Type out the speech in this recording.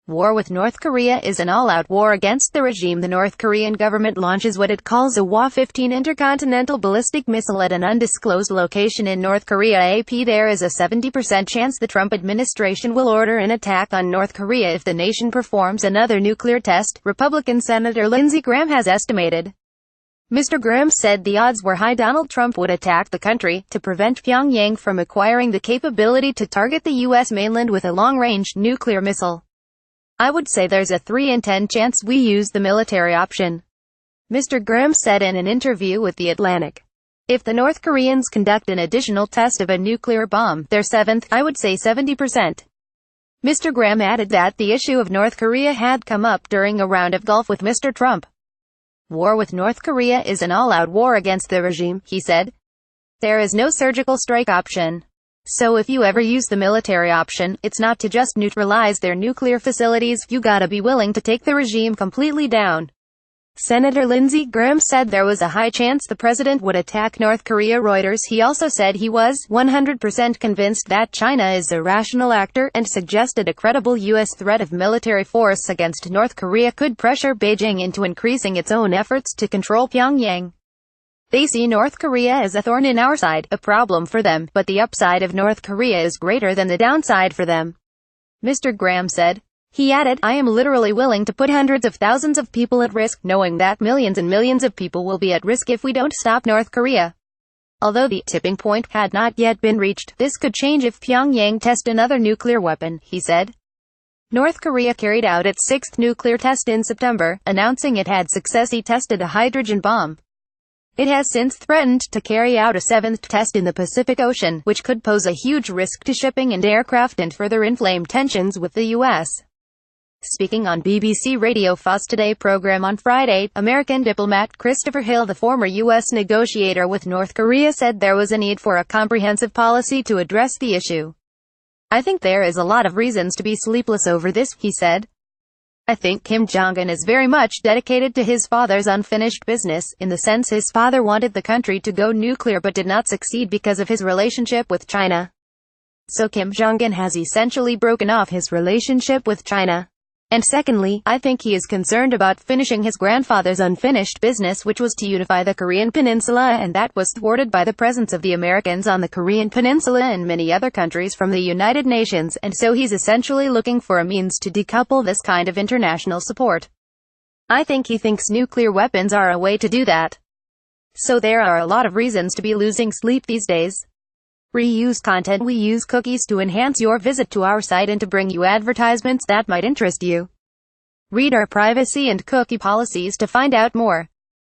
War with North Korea is an all-out war against the regime. The North Korean government launches what it calls a Hwa-15 intercontinental ballistic missile at an undisclosed location in North Korea. AP: there is a 70% chance the Trump administration will order an attack on North Korea if the nation performs another nuclear test, Republican Senator Lindsey Graham has estimated. Mr. Graham said the odds were high Donald Trump would attack the country, to prevent Pyongyang from acquiring the capability to target the U.S. mainland with a long-range nuclear missile. I would say there's a 3 in 10 chance we use the military option, Mr. Graham said in an interview with The Atlantic. If the North Koreans conduct an additional test of a nuclear bomb, their 7th, I would say 70%. Mr. Graham added that the issue of North Korea had come up during a round of golf with Mr. Trump. War with North Korea is an all-out war against the regime, he said. There is no surgical strike option. So if you ever use the military option, it's not to just neutralize their nuclear facilities, you gotta be willing to take the regime completely down. Senator Lindsey Graham said there was a high chance the president would attack North Korea. Reuters. He also said he was 100% convinced that China is a rational actor, and suggested a credible U.S. threat of military force against North Korea could pressure Beijing into increasing its own efforts to control Pyongyang. They see North Korea as a thorn in our side, a problem for them, but the upside of North Korea is greater than the downside for them, Mr. Graham said. He added, I am literally willing to put hundreds of thousands of people at risk, knowing that millions and millions of people will be at risk if we don't stop North Korea. Although the tipping point had not yet been reached, this could change if Pyongyang tests another nuclear weapon, he said. North Korea carried out its 6th nuclear test in September, announcing it had successfully tested a hydrogen bomb. It has since threatened to carry out a 7th test in the Pacific Ocean, which could pose a huge risk to shipping and aircraft and further inflame tensions with the U.S. Speaking on BBC Radio 4's Today program on Friday, American diplomat Christopher Hill, the former U.S. negotiator with North Korea, said there was a need for a comprehensive policy to address the issue. I think there is a lot of reasons to be sleepless over this, he said. I think Kim Jong-Un is very much dedicated to his father's unfinished business, in the sense his father wanted the country to go nuclear but did not succeed because of his relationship with China. So Kim Jong-un has essentially broken off his relationship with China. And secondly, I think he is concerned about finishing his grandfather's unfinished business, which was to unify the Korean peninsula, and that was thwarted by the presence of the Americans on the Korean peninsula and many other countries from the United Nations, and so he's essentially looking for a means to decouple this kind of international support. I think he thinks nuclear weapons are a way to do that. So there are a lot of reasons to be losing sleep these days. Reuse content. We use cookies to enhance your visit to our site and to bring you advertisements that might interest you. Read our privacy and cookie policies to find out more.